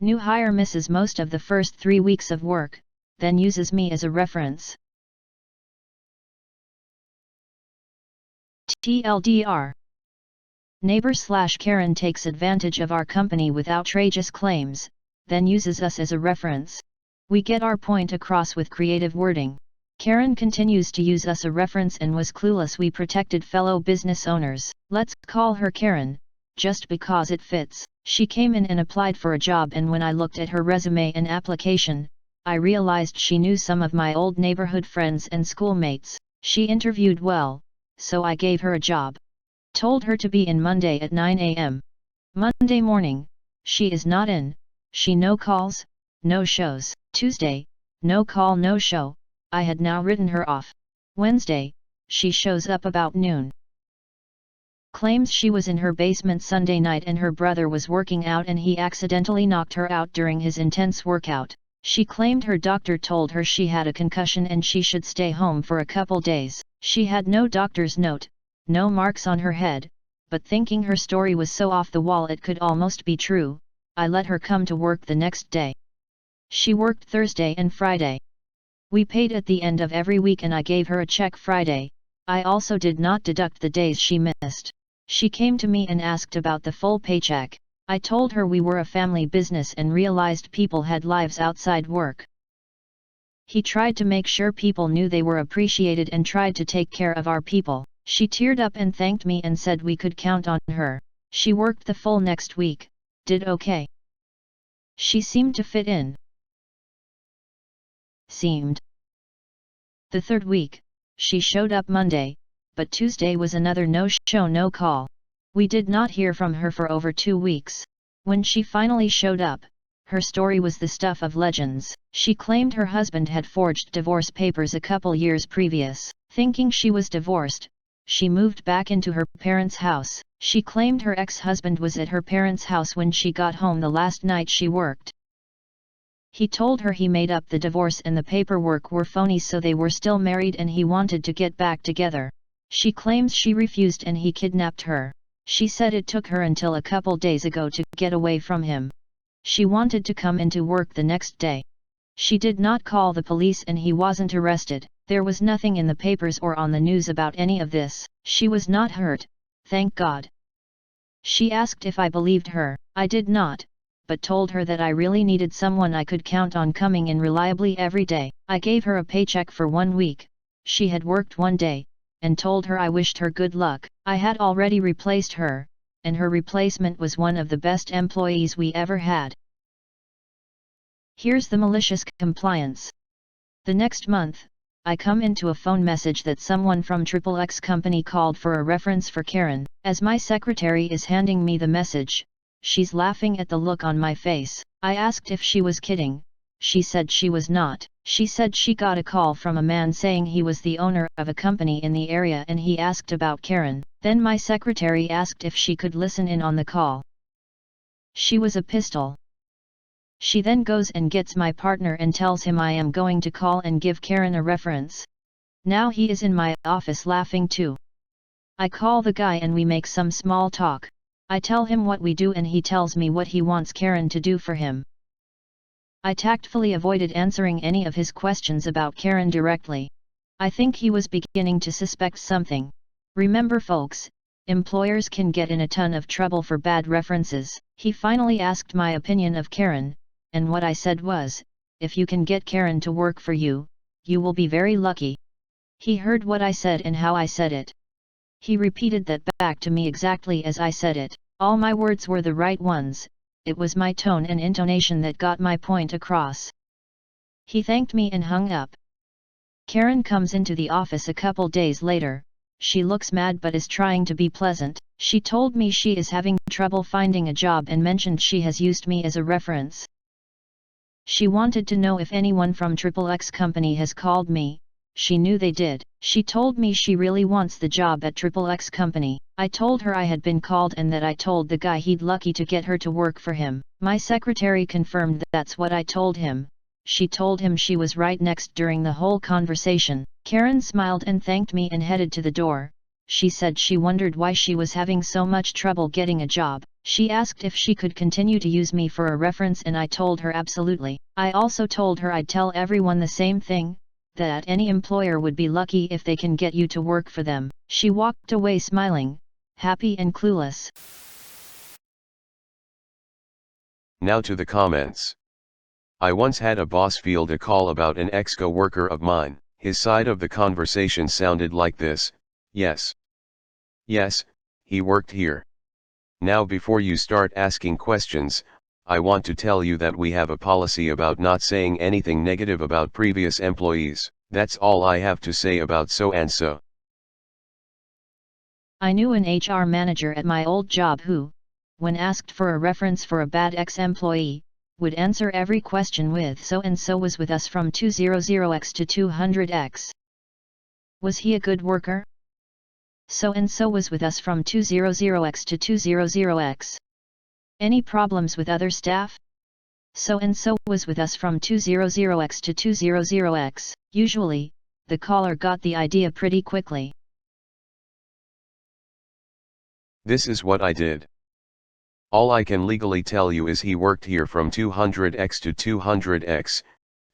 New hire misses most of the first 3 weeks of work, then uses me as a reference. TLDR. Neighbor/Karen takes advantage of our company with outrageous claims, then uses us as a reference. We get our point across with creative wording. Karen continues to use us as a reference and was clueless we protected fellow business owners. Let's call her Karen, just because it fits. She came in and applied for a job, and when I looked at her resume and application, I realized she knew some of my old neighborhood friends and schoolmates. She interviewed well, so I gave her a job. Told her to be in Monday at 9 a.m. Monday morning, she is not in. She no calls, no shows. Tuesday, no call no show, I had now written her off. Wednesday, she shows up about noon. Claims she was in her basement Sunday night and her brother was working out and he accidentally knocked her out during his intense workout. She claimed her doctor told her she had a concussion and she should stay home for a couple days. She had no doctor's note, no marks on her head, but thinking her story was so off the wall it could almost be true, I let her come to work the next day. She worked Thursday and Friday. We paid at the end of every week and I gave her a check Friday. I also did not deduct the days she missed. She came to me and asked about the full paycheck. I told her we were a family business and realized people had lives outside work. He tried to make sure people knew they were appreciated and tried to take care of our people. She teared up and thanked me and said we could count on her. She worked the full next week, did okay. She seemed to fit in. The third week, she showed up Monday, but Tuesday was another no-show no-call. We did not hear from her for over 2 weeks. When she finally showed up, her story was the stuff of legends. She claimed her husband had forged divorce papers a couple years previous. Thinking she was divorced, she moved back into her parents' house. She claimed her ex-husband was at her parents' house when she got home the last night she worked. He told her he made up the divorce and the paperwork were phony, so they were still married and he wanted to get back together. She claims she refused and he kidnapped her. She said it took her until a couple days ago to get away from him. She wanted to come into work the next day. She did not call the police and he wasn't arrested. There was nothing in the papers or on the news about any of this. She was not hurt, thank God. She asked if I believed her. I did not, but told her that I really needed someone I could count on coming in reliably every day. I gave her a paycheck for 1 week. She had worked 1 day, and told her I wished her good luck. I had already replaced her, and her replacement was one of the best employees we ever had. Here's the malicious compliance. The next month, I come into a phone message that someone from XXX company called for a reference for Karen. As my secretary is handing me the message, she's laughing at the look on my face. I asked if she was kidding. She said she was not. She said she got a call from a man saying he was the owner of a company in the area and he asked about Karen. Then my secretary asked if she could listen in on the call. She was a pistol. She then goes and gets my partner and tells him I am going to call and give Karen a reference. Now he is in my office laughing too. I call the guy and we make some small talk. I tell him what we do and he tells me what he wants Karen to do for him. I tactfully avoided answering any of his questions about Karen directly. I think he was beginning to suspect something. Remember folks, employers can get in a ton of trouble for bad references. He finally asked my opinion of Karen, and what I said was, if you can get Karen to work for you, you will be very lucky. He heard what I said and how I said it. He repeated that back to me exactly as I said it. All my words were the right ones, it was my tone and intonation that got my point across. He thanked me and hung up. Karen comes into the office a couple days later. She looks mad but is trying to be pleasant. She told me she is having trouble finding a job and mentioned she has used me as a reference. She wanted to know if anyone from XXX company has called me. She knew they did. She told me she really wants the job at XXX company. I told her I had been called and that I told the guy he'd lucky to get her to work for him. My secretary confirmed that's what I told him. She told him she was right next during the whole conversation. Karen smiled and thanked me and headed to the door. She said she wondered why she was having so much trouble getting a job. She asked if she could continue to use me for a reference and I told her absolutely. I also told her I'd tell everyone the same thing, that any employer would be lucky if they can get you to work for them. She walked away smiling, happy and clueless. Now to the comments. I once had a boss field a call about an ex-co-worker of mine. His side of the conversation sounded like this: yes. Yes, he worked here. Now before you start asking questions, I want to tell you that we have a policy about not saying anything negative about previous employees. That's all I have to say about so and so. I knew an HR manager at my old job who, when asked for a reference for a bad ex-employee, would answer every question with "so and so was with us from 200x to 200x. Was he a good worker? So and so was with us from 200x to 200x. Any problems with other staff? So and so was with us from 200x to 200x. Usually, the caller got the idea pretty quickly. This is what I did. All I can legally tell you is he worked here from 200x to 200x,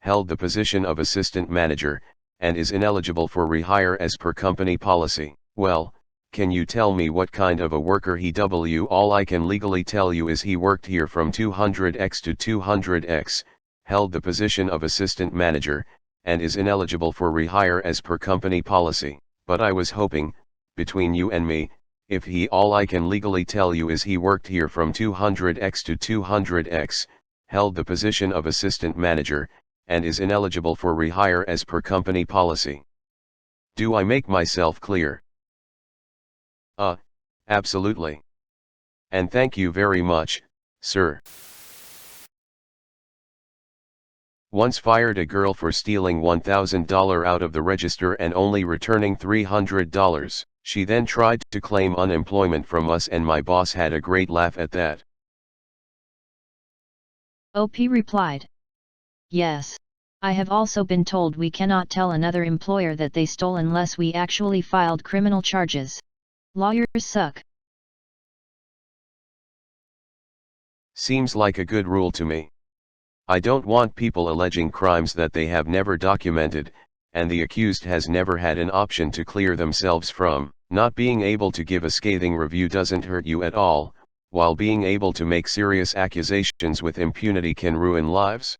held the position of assistant manager, and is ineligible for rehire as per company policy. Well, can you tell me what kind of a worker he w? All I can legally tell you is he worked here from 200x to 200x, held the position of assistant manager, and is ineligible for rehire as per company policy. But I was hoping, between you and me, if he, all I can legally tell you is he worked here from 200x to 200x, held the position of assistant manager, and is ineligible for rehire as per company policy. Do I make myself clear? Absolutely. And thank you very much, sir. Once fired a girl for stealing $1,000 out of the register and only returning $300. She then tried to claim unemployment from us and my boss had a great laugh at that. OP replied, "Yes. I have also been told we cannot tell another employer that they stole unless we actually filed criminal charges. Lawyers suck." Seems like a good rule to me. I don't want people alleging crimes that they have never documented, and the accused has never had an option to clear themselves from. Not being able to give a scathing review doesn't hurt you at all, while being able to make serious accusations with impunity can ruin lives.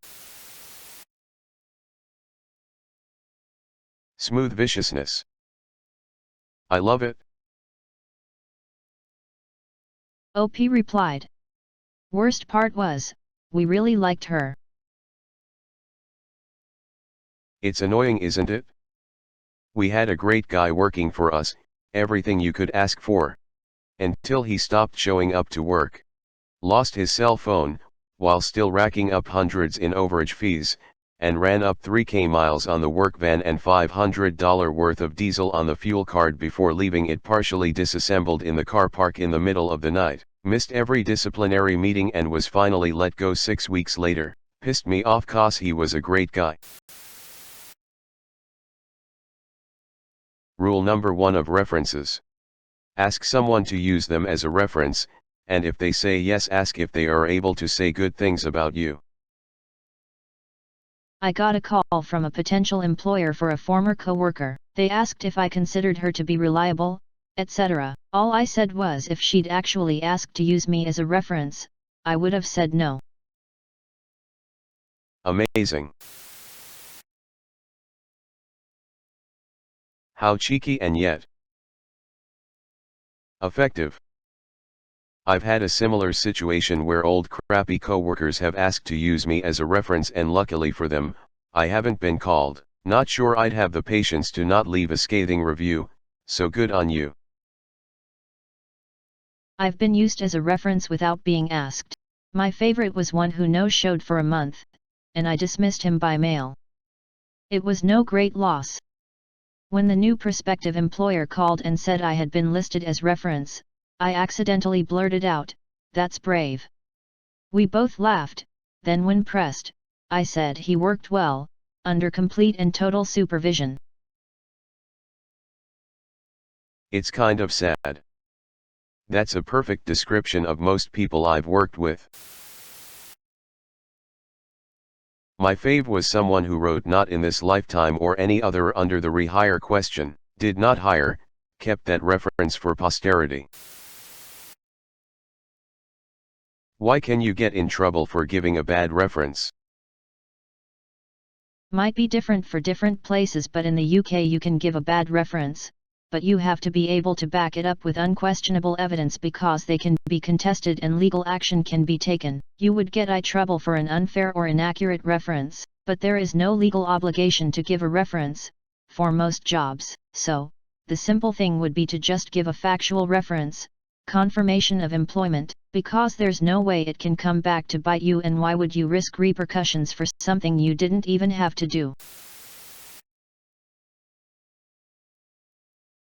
Smooth viciousness. I love it. OP replied, "Worst part was, we really liked her." It's annoying, isn't it? We had a great guy working for us, everything you could ask for. Until he stopped showing up to work. Lost his cell phone, while still racking up hundreds in overage fees, and ran up 3K miles on the work van and $500 worth of diesel on the fuel card before leaving it partially disassembled in the car park in the middle of the night. Missed every disciplinary meeting and was finally let go 6 weeks later. Pissed me off 'cause he was a great guy. Rule number 1 of references. Ask someone to use them as a reference, and if they say yes, ask if they are able to say good things about you. I got a call from a potential employer for a former coworker. They asked if I considered her to be reliable, etc. All I said was if she'd actually asked to use me as a reference, I would have said no. Amazing. How cheeky and yet effective. I've had a similar situation where old crappy coworkers have asked to use me as a reference and luckily for them, I haven't been called. Not sure I'd have the patience to not leave a scathing review, so good on you. I've been used as a reference without being asked. My favorite was one who no-showed for a month, and I dismissed him by mail. It was no great loss. When the new prospective employer called and said I had been listed as reference, I accidentally blurted out, "That's brave." We both laughed, then when pressed, I said he worked well, under complete and total supervision. It's kind of sad. That's a perfect description of most people I've worked with. My fave was someone who wrote not in this lifetime or any other under the rehire question, did not hire, kept that reference for posterity. Why can you get in trouble for giving a bad reference? Might be different for different places, but in the UK you can give a bad reference, but you have to be able to back it up with unquestionable evidence because they can be contested and legal action can be taken. You would get in trouble for an unfair or inaccurate reference, but there is no legal obligation to give a reference, for most jobs, so, the simple thing would be to just give a factual reference, confirmation of employment, because there's no way it can come back to bite you, and why would you risk repercussions for something you didn't even have to do?